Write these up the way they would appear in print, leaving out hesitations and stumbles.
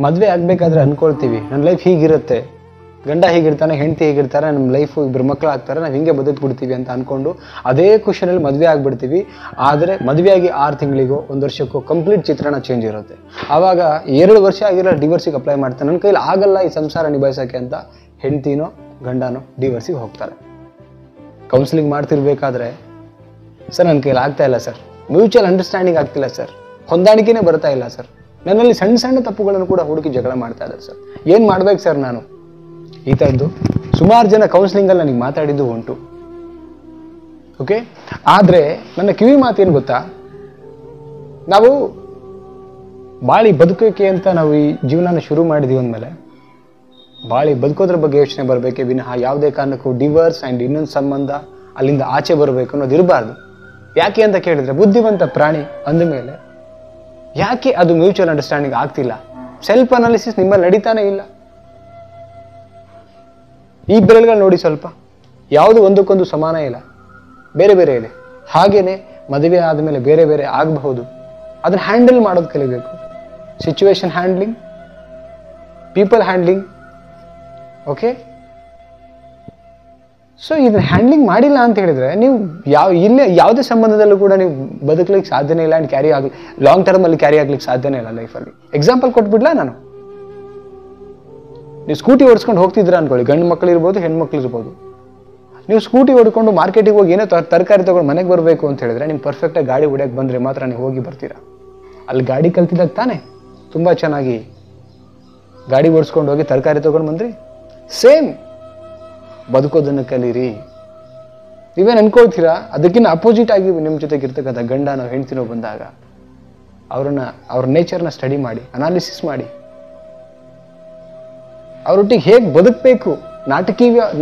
ಮದುವೆ ಆಗಬೇಕಾದ್ರೆ ಅಂದ್ಕೊಳ್ತೀವಿ ನನ್ನ ಲೈಫ್ ಹೀಗಿರುತ್ತೆ, ಗಂಡ ಹೀಗಿರ್ತಾನೆ, ಹೆಂಡತಿ ಹೀಗಿರ್ತಾರೆ, ನಮ್ಮ ಲೈಫು ಇಬ್ಬರು ಮಕ್ಕಳು ಆಗ್ತಾರೆ, ನಾವು ಹಿಂಗೆ ಬದುಕ್ಬಿಡ್ತೀವಿ ಅಂತ ಅಂದ್ಕೊಂಡು ಅದೇ ಖುಷಿಯಲ್ಲಿ ಮದುವೆ ಆಗಿಬಿಡ್ತೀವಿ. ಆದರೆ ಮದುವೆಯಾಗಿ 6 ತಿಂಗಳಿಗೋ 1 ವರ್ಷಕ್ಕೋ ಕಂಪ್ಲೀಟ್ ಚಿತ್ರಣ ಚೇಂಜ್ ಇರುತ್ತೆ. ಆವಾಗ 2 ವರ್ಷ ಆಗಿರೋ ಡಿವೋರ್ಸಿಗೆ ಅಪ್ಲೈ ಮಾಡ್ತಾನೆ. ನನ್ನ ಕೈಲಿ ಆಗಲ್ಲ ಈ ಸಂಸಾರ ನಿಭಾಯಿಸೋಕ್ಕೆ ಅಂತ ಹೆಂಡ್ತಿನೋ ಗಂಡನೋ ಡಿವೋರ್ಸಿಗೆ ಹೋಗ್ತಾರೆ. ಕೌನ್ಸಿಲಿಂಗ್ ಮಾಡ್ತಿರ್ಬೇಕಾದ್ರೆ ಸರ್ ನನ್ನ ಕೈಲಿ ಆಗ್ತಾ ಇಲ್ಲ ಸರ್, ಮ್ಯೂಚುವಲ್ ಅಂಡರ್ಸ್ಟ್ಯಾಂಡಿಂಗ್ ಆಗ್ತಿಲ್ಲ ಸರ್, ಹೊಂದಾಣಿಕೆನೇ ಬರ್ತಾ ಇಲ್ಲ ಸರ್, ನನ್ನಲ್ಲಿ ಸಣ್ಣ ಸಣ್ಣ ತಪ್ಪುಗಳನ್ನು ಕೂಡ ಹುಡುಕಿ ಜಗಳ ಮಾಡ್ತಾ ಇದ್ದಾರೆ ಸರ್, ಏನು ಮಾಡ್ಬೇಕು ಸರ್ ನಾನು? ಈ ಥರದ್ದು ಸುಮಾರು ಜನ ಕೌನ್ಸಿಲಿಂಗಲ್ಲಿ ನನಗೆ ಮಾತಾಡಿದ್ದು ಉಂಟು. ಓಕೆ, ಆದರೆ ನನ್ನ ಕಿವಿ ಮಾತೇನು ಗೊತ್ತಾ, ನಾವು ಬಾಳಿ ಬದುಕೋಕೆ ಅಂತ ನಾವು ಈ ಜೀವನನ ಶುರು ಮಾಡಿದೀವಿ ಅಂದಮೇಲೆ ಬಾಳಿ ಬದುಕೋದ್ರ ಬಗ್ಗೆ ಯೋಚನೆ ಬರಬೇಕೆ ವಿನಃ ಯಾವುದೇ ಕಾರಣಕ್ಕೂ ಡಿವೋರ್ಸ್ ಆ್ಯಂಡ್ ಇನ್ನೊಂದು ಸಂಬಂಧ ಅಲ್ಲಿಂದ ಆಚೆ ಬರಬೇಕು ಅನ್ನೋದು ಇರಬಾರ್ದು. ಯಾಕೆ ಅಂತ ಕೇಳಿದ್ರೆ ಬುದ್ಧಿವಂತ ಪ್ರಾಣಿ ಅಂದಮೇಲೆ ಯಾಕೆ ಅದು ಮ್ಯೂಚುವಲ್ ಅಂಡರ್ಸ್ಟ್ಯಾಂಡಿಂಗ್ ಆಗ್ತಿಲ್ಲ? ಸೆಲ್ಫ್ ಅನಾಲಿಸಿಸ್ ನಿಮ್ಮಲ್ಲಿ ನಡೀತಾನೆ ಇಲ್ಲ. ಈ ಬೆರಳುಗಳು ನೋಡಿ, ಸ್ವಲ್ಪ ಯಾವುದು ಒಂದಕ್ಕೊಂದು ಸಮಾನ ಇಲ್ಲ, ಬೇರೆ ಬೇರೆ ಇದೆ. ಹಾಗೇನೆ ಮದುವೆ ಆದಮೇಲೆ ಬೇರೆ ಬೇರೆ ಆಗಬಹುದು. ಅದನ್ನ ಹ್ಯಾಂಡಲ್ ಮಾಡೋದು ಕಲಿಬೇಕು. Situation handling, people handling. Okay, so ಇದನ್ನ ಹ್ಯಾಂಡ್ಲಿಂಗ್ ಮಾಡಿಲ್ಲ ಅಂತ ಹೇಳಿದ್ರೆ ನೀವು ಯಾವುದೇ ಸಂಬಂಧದಲ್ಲೂ ಕೂಡ ನೀವು ಬದುಕಲಿಕ್ಕೆ ಸಾಧ್ಯನೇ ಇಲ್ಲ. ಆ್ಯಂಡ್ ಕ್ಯಾರಿ ಆಗಲಿ ಲಾಂಗ್ ಟರ್ಮಲ್ಲಿ ಕ್ಯಾರಿ ಆಗ್ಲಿಕ್ಕೆ ಸಾಧ್ಯನೇ ಇಲ್ಲ ಲೈಫಲ್ಲಿ. ಎಕ್ಸಾಂಪಲ್ ಕೊಟ್ಬಿಡ್ಲಾ ನಾನು? ನೀವು ಸ್ಕೂಟಿ ಓಡಿಸ್ಕೊಂಡು ಹೋಗ್ತಿದ್ರ ಅನ್ಕೊಳ್ಳಿ, ಗಂಡು ಮಕ್ಕಳು ಇರ್ಬೋದು, ಹೆಣ್ಮಕ್ಳು ಇರ್ಬೋದು. ನೀವು ಸ್ಕೂಟಿ ಓಡ್ಕೊಂಡು ಮಾರ್ಕೆಟಿಗೆ ಹೋಗಿ ಏನೋ ತರಕಾರಿ ತೊಗೊಂಡು ಮನೆಗೆ ಬರಬೇಕು ಅಂತ ಹೇಳಿದ್ರೆ ನಿಮ್ಗೆ ಪರ್ಫೆಕ್ಟಾಗಿ ಗಾಡಿ ಹೊಡ್ಯಕ್ಕೆ ಬಂದರೆ ಮಾತ್ರ ನೀವು ಹೋಗಿ ಬರ್ತೀರಾ. ಅಲ್ಲಿ ಗಾಡಿ ಕಲ್ತಿದ್ದಾಗ ತಾನೇ ತುಂಬ ಚೆನ್ನಾಗಿ ಗಾಡಿ ಓಡಿಸ್ಕೊಂಡು ಹೋಗಿ ತರಕಾರಿ ತೊಗೊಂಡು ಬಂದ್ರಿ. ಸೇಮ್ ಬದುಕೋದನ್ನು ಕಲೀರಿ. ನೀವೇನು ಅನ್ಕೊಳ್ತೀರಾ? ಅದಕ್ಕಿಂತ ಅಪೋಸಿಟ್ ಆಗಿ ನಿಮ್ಮ ಜೊತೆಗೆ ಇರ್ತಕ್ಕಂಥ ಗಂಡನೋ ಹೆಂಡ್ತಿನೋ ಬಂದಾಗ ಅವ್ರ ನೇಚರ್ನ ಸ್ಟಡಿ ಮಾಡಿ, ಅನಾಲಿಸಿಸ್ ಮಾಡಿ, ಅವರೊಟ್ಟಿಗೆ ಹೇಗೆ ಬದುಕಬೇಕು,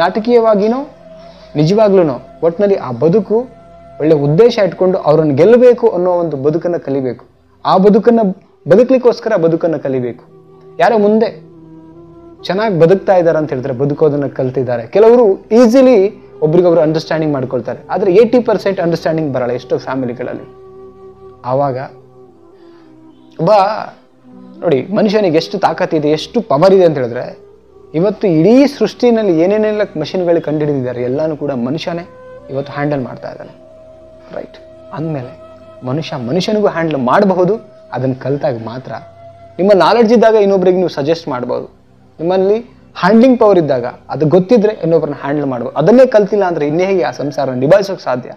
ನಾಟಕೀಯವಾಗಿನೋ ನಿಜವಾಗ್ಲೂ ಒಟ್ಟಿನಲ್ಲಿ ಆ ಬದುಕು ಒಳ್ಳೆ ಉದ್ದೇಶ ಇಟ್ಕೊಂಡು ಅವರನ್ನು ಗೆಲ್ಲಬೇಕು ಅನ್ನೋ ಒಂದು ಬದುಕನ್ನು ಕಲಿಬೇಕು. ಆ ಬದುಕನ್ನು ಬದುಕಲಿಕ್ಕೋಸ್ಕರ ಬದುಕನ್ನು ಕಲಿಬೇಕು. ಯಾರೋ ಮುಂದೆ ಚೆನ್ನಾಗಿ ಬದುಕ್ತಾ ಇದ್ದಾರೆ ಅಂತ ಹೇಳಿದ್ರೆ ಬದುಕೋದನ್ನು ಕಲ್ತಿದ್ದಾರೆ. ಕೆಲವರು ಈಸಿಲಿ ಒಬ್ರಿಗೊಬ್ರು ಅಂಡರ್ಸ್ಟ್ಯಾಂಡಿಂಗ್ ಮಾಡ್ಕೊಳ್ತಾರೆ, ಆದರೆ 80% ಅಂಡರ್ಸ್ಟ್ಯಾಂಡಿಂಗ್ ಬರಲ್ಲ ಎಷ್ಟೋ ಫ್ಯಾಮಿಲಿಗಳಲ್ಲಿ. ಆವಾಗ ನೋಡಿ, ಮನುಷ್ಯನಿಗೆ ಎಷ್ಟು ತಾಕತ್ತಿದೆ, ಎಷ್ಟು ಪವರ್ ಇದೆ ಅಂತ ಹೇಳಿದ್ರೆ, ಇವತ್ತು ಇಡೀ ಸೃಷ್ಟಿನಲ್ಲಿ ಏನೇನೆಲ್ಲ ಮಷಿನ್ಗಳು ಕಂಡುಹಿಡಿದಿದ್ದಾರೆ ಎಲ್ಲಾನು ಕೂಡ ಮನುಷ್ಯನೇ ಇವತ್ತು ಹ್ಯಾಂಡಲ್ ಮಾಡ್ತಾ ಇದ್ದಾನೆ. ರೈಟ್ ಅಂದಮೇಲೆ ಮನುಷ್ಯನಿಗೂ ಹ್ಯಾಂಡಲ್ ಮಾಡಬಹುದು. ಅದನ್ನು ಕಲ್ತಾಗ ಮಾತ್ರ ನಿಮ್ಮ ನಾಲೆಡ್ಜ್ ಇದ್ದಾಗ ಇನ್ನೊಬ್ರಿಗೆ ನೀವು ಸಜೆಸ್ಟ್ ಮಾಡ್ಬೋದು. ನಿಮ್ಮಲ್ಲಿ ಹ್ಯಾಂಡ್ಲಿಂಗ್ ಪವರ್ ಇದ್ದಾಗ ಅದು ಗೊತ್ತಿದ್ರೆ ಇನ್ನೊಬ್ಬರನ್ನ ಹ್ಯಾಂಡಲ್ ಮಾಡ್ಬೋದು. ಅದನ್ನೇ ಕಲ್ತಿಲ್ಲ ಅಂದ್ರೆ ಇನ್ನೇ ಹೇಗೆ ಆ ಸಂಸಾರ ನಿಭಾಯಿಸೋಕೆ ಸಾಧ್ಯ?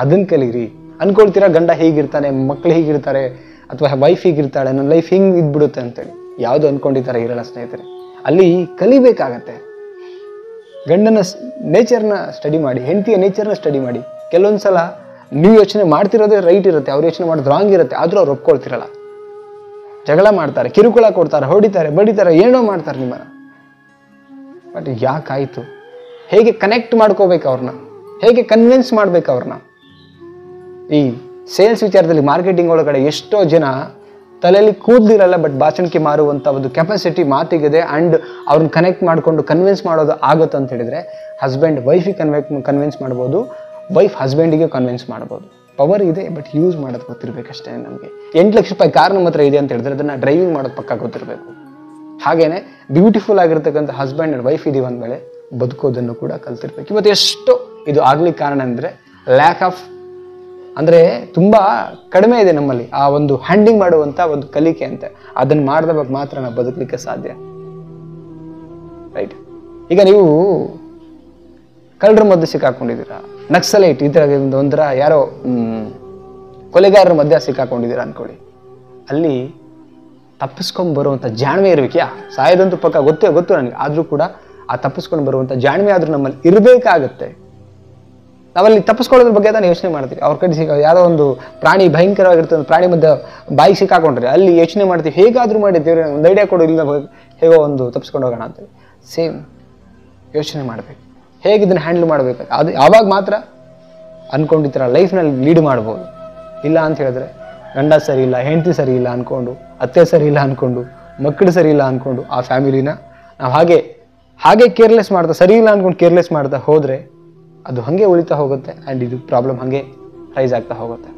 ಅದನ್ನು ಕಲೀರಿ. ಅನ್ಕೊಳ್ತೀರಾ ಗಂಡ ಹೀಗಿರ್ತಾನೆ, ಮಕ್ಳು ಹೀಗಿರ್ತಾರೆ, ಅಥವಾ ವೈಫ್ ಹೀಗಿರ್ತಾಳೆ, ನನ್ನ ಲೈಫ್ ಹಿಂಗೆ ಇದ್ಬಿಡುತ್ತೆ ಅಂತೇಳಿ. ಯಾವುದು ಅನ್ಕೊಂಡಿದ್ದಾರೆ ಇರಲ್ಲ ಸ್ನೇಹಿತರೆ. ಅಲ್ಲಿ ಕಲಿಬೇಕಾಗತ್ತೆ. ಗಂಡನ ನೇಚರ್ನ ಸ್ಟಡಿ ಮಾಡಿ, ಹೆಂಡತಿಯ ನೇಚರ್ನ ಸ್ಟಡಿ ಮಾಡಿ. ಕೆಲವೊಂದ್ಸಲ ನೀವು ಯೋಚನೆ ಮಾಡ್ತಿರೋದೇ ರೈಟ್ ಇರುತ್ತೆ, ಅವ್ರು ಯೋಚನೆ ಮಾಡೋದು ರಾಂಗ್ ಇರುತ್ತೆ, ಆದರೂ ಅವ್ರು ಒಪ್ಕೊಳ್ತಿರಲ್ಲ. ಜಗಳ ಮಾಡ್ತಾರೆ, ಕಿರುಕುಳ ಕೊಡ್ತಾರೆ, ಹೊಡಿತಾರೆ, ಬಡಿತಾರೆ, ಏನೋ ಮಾಡ್ತಾರೆ ನಿಮ್ಮನ್ನ. ಬಟ್ ಯಾಕಾಯ್ತು? ಹೇಗೆ ಕನೆಕ್ಟ್ ಮಾಡ್ಕೋಬೇಕು ಅವ್ರನ್ನ, ಹೇಗೆ ಕನ್ವಿನ್ಸ್ ಮಾಡ್ಬೇಕು ಅವ್ರನ್ನ? ಈ ಸೇಲ್ಸ್ ವಿಚಾರದಲ್ಲಿ ಮಾರ್ಕೆಟಿಂಗ್ ಒಳಗಡೆ ಎಷ್ಟೋ ಜನ ತಲೆಯಲ್ಲಿ ಕೂದಲಿರಲ್ಲ, ಬಟ್ ಭಾಷಣಕ್ಕೆ ಮಾರುವಂಥ ಒಂದು ಕೆಪಾಸಿಟಿ ಮಾತಿಗಿದೆ. ಆ್ಯಂಡ್ ಅವ್ರನ್ನ ಕನೆಕ್ಟ್ ಮಾಡಿಕೊಂಡು ಕನ್ವಿನ್ಸ್ ಮಾಡೋದು ಆಗುತ್ತೆ ಅಂತ ಹೇಳಿದ್ರೆ, ಹಸ್ಬೆಂಡ್ ವೈಫಿಗೆ ಕನ್ವಿನ್ಸ್ ಮಾಡ್ಬೋದು, ವೈಫ್ ಹಸ್ಬೆಂಡಿಗೆ ಕನ್ವಿನ್ಸ್ ಮಾಡ್ಬೋದು. ಪವರ್ ಇದೆ, ಬಟ್ ಯೂಸ್ ಮಾಡೋದು ಗೊತ್ತಿರಬೇಕಷ್ಟೇ. ನಮಗೆ 8 ಲಕ್ಷ ರೂಪಾಯಿ ಕಾರ್ ನಮ್ಮ ಹತ್ರ ಇದೆ ಅಂತ ಹೇಳಿದ್ರೆ ಅದನ್ನು ಡ್ರೈವಿಂಗ್ ಮಾಡೋದು ಪಕ್ಕ ಗೊತ್ತಿರಬೇಕು. ಹಾಗೇನೆ ಬ್ಯೂಟಿಫುಲ್ ಆಗಿರ್ತಕ್ಕಂಥ ಹಸ್ಬೆಂಡ್ ಆ್ಯಂಡ್ ವೈಫ್ ಇದೀವಿ ಅಂದಮೇಲೆ ಬದುಕೋದನ್ನು ಕೂಡ ಕಲ್ತಿರ್ಬೇಕು. ಇವತ್ತು ಎಷ್ಟು ಇದು ಆಗ್ಲಿಕ್ಕೆ ಕಾರಣ ಅಂದರೆ ಲ್ಯಾಕ್ ಆಫ್, ಅಂದರೆ ತುಂಬ ಕಡಿಮೆ ಇದೆ ನಮ್ಮಲ್ಲಿ ಆ ಒಂದು ಹ್ಯಾಂಡ್ಲಿಂಗ್ ಮಾಡುವಂಥ ಒಂದು ಕಲಿಕೆ ಅಂತ. ಅದನ್ನು ಮಾಡಿದಾಗ ಮಾತ್ರ ನಾವು ಬದುಕಲಿಕ್ಕೆ ಸಾಧ್ಯ. ರೈಟ್. ಈಗ ನೀವು ಕಳ್ಳರ ಮಧ್ಯೆ ಸಿಕ್ಕಾಕೊಂಡಿದ್ದೀರಾ, ನಕ್ಸಲೈಟ್ ಈ ಥರ ಒಂಥರ ಯಾರೋ ಕೊಲೆಗಾರರ ಮಧ್ಯೆ ಸಿಕ್ಕಾಕೊಂಡಿದ್ದೀರಾ ಅನ್ಕೊಳ್ಳಿ. ಅಲ್ಲಿ ತಪ್ಪಿಸ್ಕೊಂಡು ಬರುವಂಥ ಜಾಣ್ಮೆ ಇರಬೇಕ್ಯಾ? ಸಾಯೋದಂತೂ ಪಕ್ಕ ಗೊತ್ತು ನನಗೆ, ಆದರೂ ಕೂಡ ಆ ತಪ್ಪಿಸ್ಕೊಂಡು ಬರುವಂಥ ಜಾಣ್ಮೆ ಆದರೂ ನಮ್ಮಲ್ಲಿ ಇರಬೇಕಾಗತ್ತೆ. ನಾವಲ್ಲಿ ತಪ್ಪಿಸ್ಕೊಳ್ಳೋದ್ರ ಬಗ್ಗೆ ತಾನು ಯೋಚನೆ ಮಾಡ್ತೀವಿ. ಅವ್ರ ಕಡೆ ಯಾವುದೋ ಒಂದು ಪ್ರಾಣಿ ಭಯಂಕರವಾಗಿರ್ತದೆ, ಒಂದು ಪ್ರಾಣಿ ಮಧ್ಯೆ ಬಾಯಿಗೆ ಸಿಕ್ಕಾಕೊಂಡ್ರೆ ಅಲ್ಲಿ ಯೋಚನೆ ಮಾಡ್ತೀವಿ, ಹೇಗಾದರೂ ಮಾಡಿದ್ದೇವೆ, ಒಂದು ಐಡಿಯಾ ಕೊಡು, ಇಲ್ಲ ಹೇಗೋ ಒಂದು ತಪ್ಪಿಸ್ಕೊಂಡು ಹೋಗೋಣ ಅಂತೇಳಿ. ಸೇಮ್ ಯೋಚನೆ ಮಾಡಬೇಕು, ಹೇಗೆ ಇದನ್ನು ಹ್ಯಾಂಡಲ್ ಮಾಡಬೇಕು. ಅದು ಆವಾಗ ಮಾತ್ರ ಅಂದ್ಕೊಂಡಿರ್ತೀರ ಲೈಫ್ನಲ್ಲಿ ಲೀಡ್ ಮಾಡ್ಬೋದು. ಇಲ್ಲ ಅಂತ ಹೇಳಿದ್ರೆ ಗಂಡ ಸರಿ ಇಲ್ಲ, ಹೆಂಡತಿ ಸರಿ ಇಲ್ಲ ಅಂದ್ಕೊಂಡು, ಅತ್ತೆ ಸರಿ ಇಲ್ಲ ಅಂದ್ಕೊಂಡು, ಮಕ್ಕಳು ಸರಿ ಇಲ್ಲ ಅಂದ್ಕೊಂಡು ಆ ಫ್ಯಾಮಿಲಿನ ನಾವು ಹಾಗೆ ಕೇರ್ಲೆಸ್ ಮಾಡ್ತಾ, ಸರಿ ಇಲ್ಲ ಅಂದ್ಕೊಂಡು ಕೇರ್ಲೆಸ್ ಮಾಡ್ತಾ ಹೋದರೆ ಅದು ಹಾಗೆ ಉಳಿತಾ ಹೋಗುತ್ತೆ. ಆ್ಯಂಡ್ ಇದು ಪ್ರಾಬ್ಲಮ್ ಹಾಗೆ ರೈಸ್ ಆಗ್ತಾ ಹೋಗುತ್ತೆ.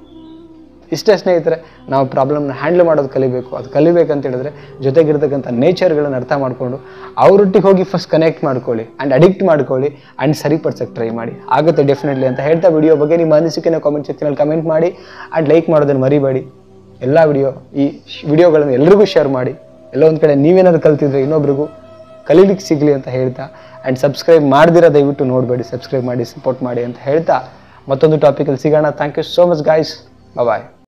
ಇಷ್ಟೇ ಸ್ನೇಹಿತರೆ, ನಾವು ಪ್ರಾಬ್ಲಮ್ನ ಹ್ಯಾಂಡಲ್ ಮಾಡೋದು ಕಲಿಬೇಕು. ಅದು ಕಲಿಬೇಕಂತ ಹೇಳಿದ್ರೆ ಜೊತೆಗಿರ್ತಕ್ಕಂಥ ನೇಚರ್ಗಳನ್ನು ಅರ್ಥ ಮಾಡಿಕೊಂಡು ಅವರೊಟ್ಟಿಗೆ ಹೋಗಿ ಫಸ್ಟ್ ಕನೆಕ್ಟ್ ಮಾಡ್ಕೊಳ್ಳಿ ಆ್ಯಂಡ್ ಅಡಿಕ್ಟ್ ಮಾಡ್ಕೊಳ್ಳಿ ಆ್ಯಂಡ್ ಸರಿಪಡ್ಸೋಕ್ಕೆ ಟ್ರೈ ಮಾಡಿ. ಆಗುತ್ತೆ ಡೆಫಿನೆಟ್ಲಿ ಅಂತ ಹೇಳ್ತಾ ವಿಡಿಯೋ ಬಗ್ಗೆ ನಿಮ್ಮ ಅನಿಸಿಕೆನ ಕಾಮೆಂಟ್ ಸೆಕ್ಷನಲ್ಲಿ ಕಮೆಂಟ್ ಮಾಡಿ ಆ್ಯಂಡ್ ಲೈಕ್ ಮಾಡೋದನ್ನು ಮರಿಬೇಡಿ. ಎಲ್ಲ ಈ ವಿಡಿಯೋಗಳನ್ನು ಎಲ್ರಿಗೂ ಶೇರ್ ಮಾಡಿ. ಎಲ್ಲೋ ಒಂದು ಕಡೆ ನೀವೇನಾದ್ರು ಕಲ್ತಿದ್ರೆ ಇನ್ನೊಬ್ರಿಗೂ ಕಲೀಲಿಕ್ಕೆ ಸಿಗಲಿ ಅಂತ ಹೇಳ್ತಾ, ಆ್ಯಂಡ್ ಸಬ್ಸ್ಕ್ರೈಬ್ ಮಾಡ್ದಿರ ದಯವಿಟ್ಟು ನೋಡಬೇಡಿ, ಸಬ್ಸ್ಕ್ರೈಬ್ ಮಾಡಿ ಸಪೋರ್ಟ್ ಮಾಡಿ ಅಂತ ಹೇಳ್ತಾ ಮತ್ತೊಂದು ಟಾಪಿಕಲ್ಲಿ ಸಿಗೋಣ. Thank you so much guys. Bye.